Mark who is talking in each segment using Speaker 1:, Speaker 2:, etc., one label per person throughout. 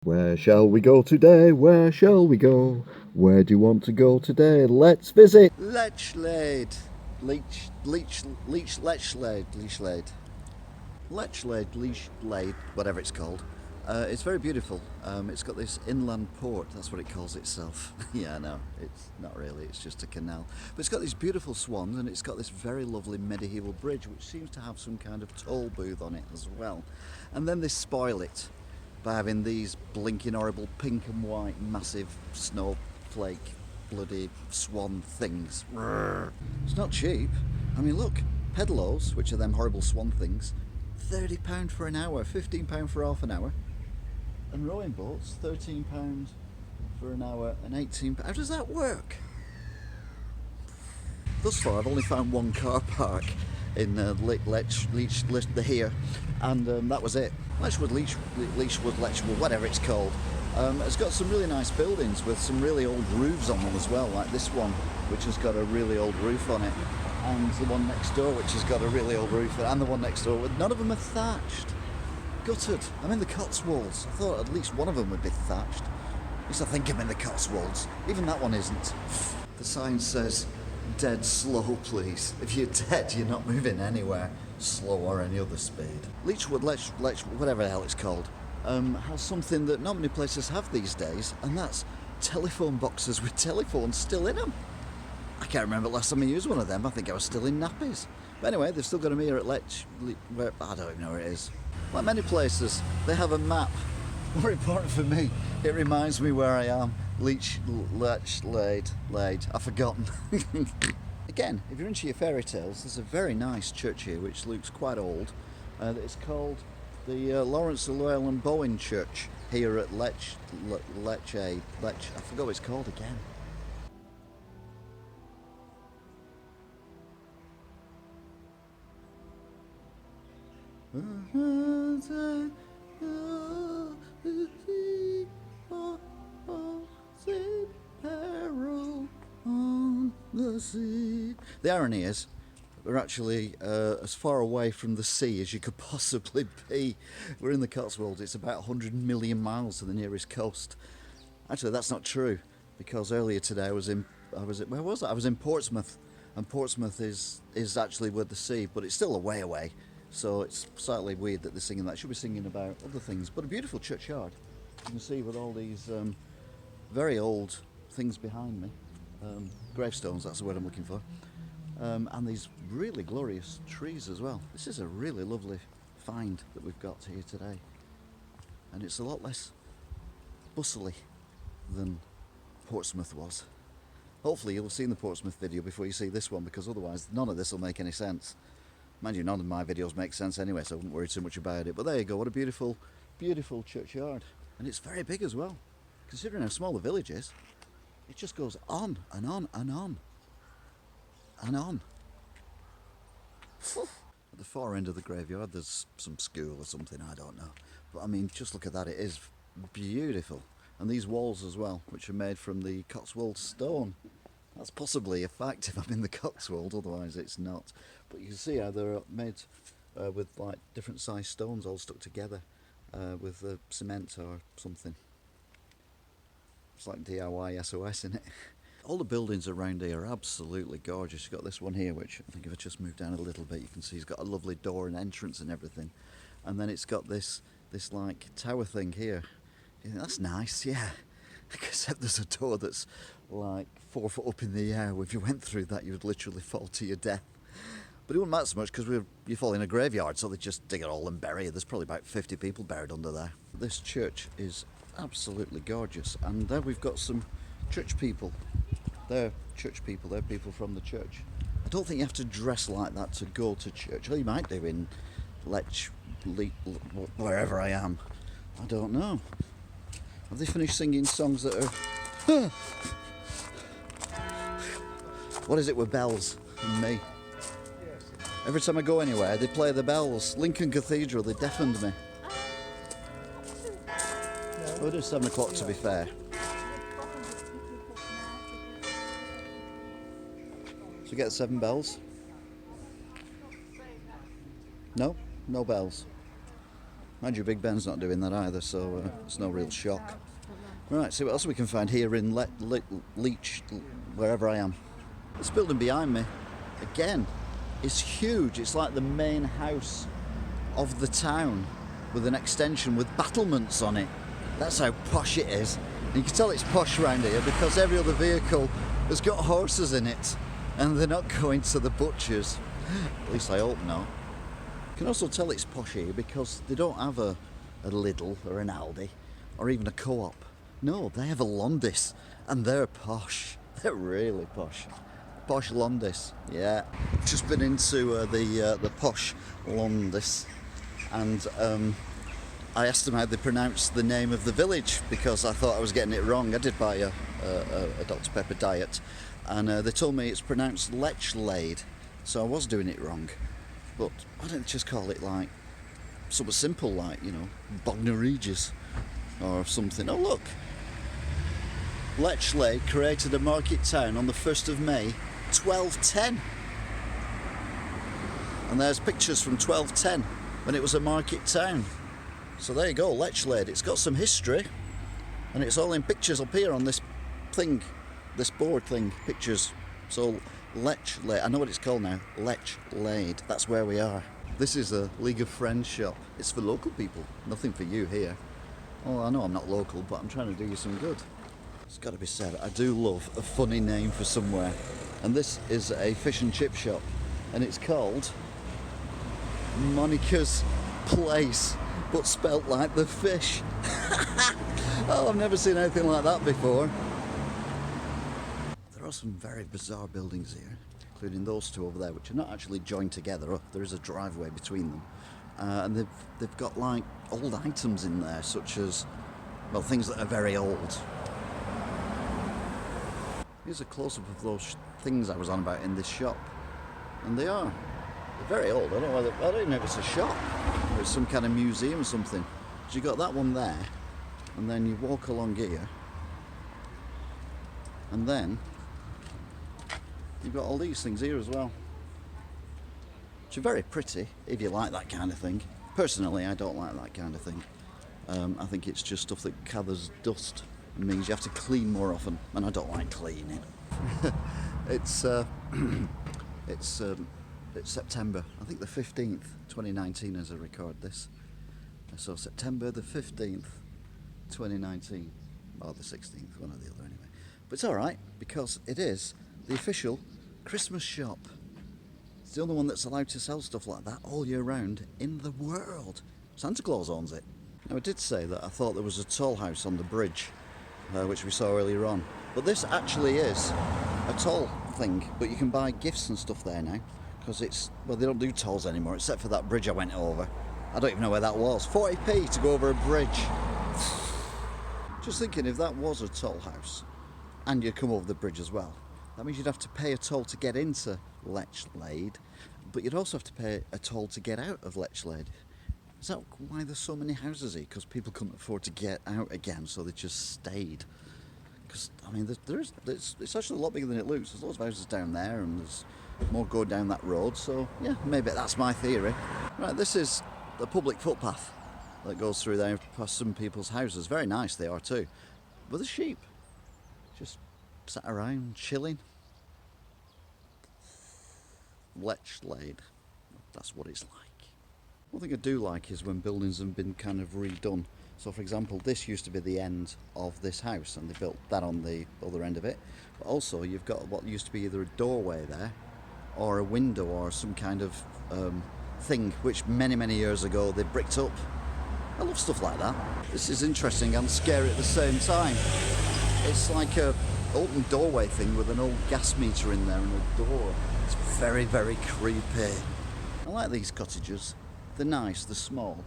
Speaker 1: Where shall we go today? Where shall we go? Where do you want to go today? Let's visit Lechlade. Lechlade, whatever it's called. It's very beautiful. It's got this inland port, that's what it calls itself. Yeah, no, it's not really, it's just a canal. But it's got these beautiful swans and it's got this very lovely medieval bridge which seems to have some kind of toll booth on it as well. And then they spoil it by having these blinking horrible pink and white massive snowflake bloody swan things. It's not cheap. I mean look, pedals, which are them horrible swan things, £30 for an hour, £15 for half an hour. And rowing boats, £13 for an hour and £18. How does that work? Thus far I've only found one car park in here, and that was it. Lechlade, whatever it's called. It's got some really nice buildings with some really old roofs on them as well, like this one, which has got a really old roof on it, and the one next door, which has got a really old roof, and the one next door, none of them are thatched. Gutted. I'm in the Cotswolds. I thought at least one of them would be thatched. At least I think I'm in the Cotswolds. Even that one isn't. The sign says, dead slow please. If you're dead, you're not moving anywhere. Slow or any other speed. Lechlade, whatever the hell it's called, has something that not many places have these days, and that's telephone boxes with telephones still in them. I can't remember the last time I used one of them. I think I was still in nappies. But anyway, they've still got them here at where I don't even know where it is. Like many places, they have a map. More important for me, it reminds me where I am. Lechlade. I've forgotten. Again, if you're into your fairy tales, there's a very nice church here which looks quite old. It's called the Lawrence Llewellyn Bowen Church here at Lechlade. I forgot what it's called again. The irony is, we're actually as far away from the sea as you could possibly be. We're in the Cotswolds. It's about 100 million miles to the nearest coast. Actually, that's not true, because earlier today I was in Portsmouth, and Portsmouth is actually with the sea, but it's still a way away. So it's slightly weird that they're singing that. Should be singing about other things, but a beautiful churchyard. You can see with all these very old things behind me. Gravestones, that's the word I'm looking for. And these really glorious trees as well. This is a really lovely find that we've got here today. And it's a lot less bustly than Portsmouth was. Hopefully you'll have seen the Portsmouth video before you see this one, because otherwise none of this will make any sense. Mind you, none of my videos make sense anyway, so I wouldn't worry too much about it. But there you go, what a beautiful, beautiful churchyard. And it's very big as well. Considering how small the village is, it just goes on and on and on. And on. At the far end of the graveyard there's some school or something, I don't know. But I mean, just look at that, it is beautiful. And these walls as well, which are made from the Cotswold stone. That's possibly a fact if I'm in the Cotswold, otherwise it's not. But you can see how they're made with like different sized stones all stuck together with cement or something. It's like DIY SOS, isn't it? All the buildings around here are absolutely gorgeous. You've got this one here, which I think if I just move down a little bit, you can see it's got a lovely door and entrance and everything. And then it's got this like tower thing here. You think, that's nice, yeah. Except there's a door that's like 4 foot up in the air. If you went through that, you would literally fall to your death. But it wouldn't matter so much because you fall in a graveyard, so they just dig it all and bury it. There's probably about 50 people buried under there. This church is absolutely gorgeous, and there we've got some church people. They're church people, they're people from the church. I don't think you have to dress like that to go to church. Well, you might do in wherever I am. I don't know. Have they finished singing songs that are... What is it with bells and me? Every time I go anywhere, they play the bells. Lincoln Cathedral, they deafened me. Oh, it is 7 o'clock to be fair. So you get 7 bells? No? No bells. Mind you, Big Ben's not doing that either, so it's no real shock. Right, see what else we can find here in Leach, wherever I am. This building behind me, again, is huge. It's like the main house of the town with an extension with battlements on it. That's how posh it is. And you can tell it's posh around here because every other vehicle has got horses in it and they're not going to the butchers. At least I hope not. You can also tell it's posh here because they don't have a Lidl or an Aldi or even a Co-op. No, they have a Londis and they're posh. They're really posh. Posh Londis, yeah. Just been into the posh Londis, and I asked them how they pronounce the name of the village because I thought I was getting it wrong. I did buy a Dr Pepper diet, and they told me it's pronounced Lechlade, so I was doing it wrong. But why don't they just call it like something simple, like, you know, Bognor Regis or something? Oh look, Lechlade created a market town on the 1st of May 1210, and there's pictures from 1210 when it was a market town. So there you go, Lechlade. It's got some history, and it's all in pictures up here on this thing, this board thing, pictures. So Lechlade, I know what it's called now, Lechlade. That's where we are. This is a League of Friends shop. It's for local people, nothing for you here. Oh, I know I'm not local, but I'm trying to do you some good. It's got to be said, I do love a funny name for somewhere. And this is a fish and chip shop, and it's called Monica's Place, but spelt like the fish. Oh, I've never seen anything like that before. There are some very bizarre buildings here, including those two over there, which are not actually joined together. There is a driveway between them, and they've got like old items in there, such as, well, things that are very old. Here's a close-up of those things I was on about in this shop, and they're very old. I don't even know if it's a shop or it's some kind of museum or something. So you got that one there, and then you walk along here, and then you've got all these things here as well, which are very pretty if you like that kind of thing. Personally, I don't like that kind of thing. I think it's just stuff that gathers dust. It means you have to clean more often, and I don't like cleaning. It's September, I think the 15th, 2019 as I record this. So September the 15th, 2019, or the 16th, one or the other anyway. But it's alright, because it is the official Christmas shop. It's the only one that's allowed to sell stuff like that all year round in the world. Santa Claus owns it. Now I did say that I thought there was a toll house on the bridge, which we saw earlier on. But this actually is a toll thing, but you can buy gifts and stuff there now, because it's, well, they don't do tolls anymore, except for that bridge I went over. I don't even know where that was. 40p to go over a bridge. Just thinking, if that was a toll house, and you come over the bridge as well, that means you'd have to pay a toll to get into Lechlade, but you'd also have to pay a toll to get out of Lechlade. Is that why there's so many houses here? Because people couldn't afford to get out again, so they just stayed. Because, I mean, it's actually a lot bigger than it looks. There's loads of houses down there, and there's more going down that road, so yeah, maybe that's my theory. Right, this is the public footpath that goes through there past some people's houses. Very nice they are too. But the sheep just sat around chilling. Lechlade, that's what it's like. One thing I do like is when buildings have been kind of redone. So for example, this used to be the end of this house, and they built that on the other end of it. But also you've got what used to be either a doorway there or a window or some kind of thing, which many years ago they bricked up. I love stuff like that. This is interesting and scary at the same time. It's like a open doorway thing with an old gas meter in there and a door. It's very creepy. I like these cottages. They're nice, they're small,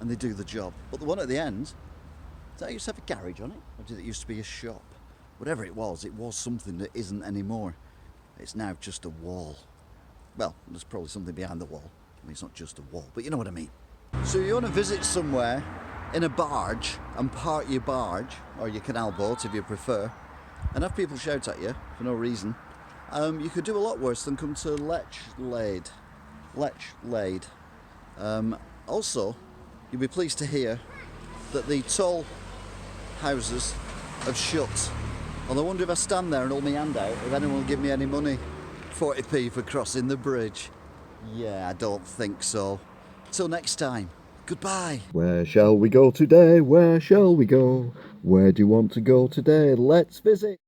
Speaker 1: and they do the job. But the one at the end, did that used to have a garage on it? Or did it used to be a shop? Whatever it was something that isn't anymore. It's now just a wall. Well, there's probably something behind the wall. I mean, it's not just a wall, but you know what I mean. So you want to visit somewhere in a barge and park your barge, or your canal boat if you prefer, and have people shout at you for no reason. You could do a lot worse than come to Lechlade. Also, you'll be pleased to hear that the tall houses have shut. And I wonder if I stand there and hold my hand out, if anyone will give me any money. 40p for crossing the bridge. Yeah, I don't think so. Till next time, goodbye.
Speaker 2: Where shall we go today? Where shall we go? Where do you want to go today? Let's visit.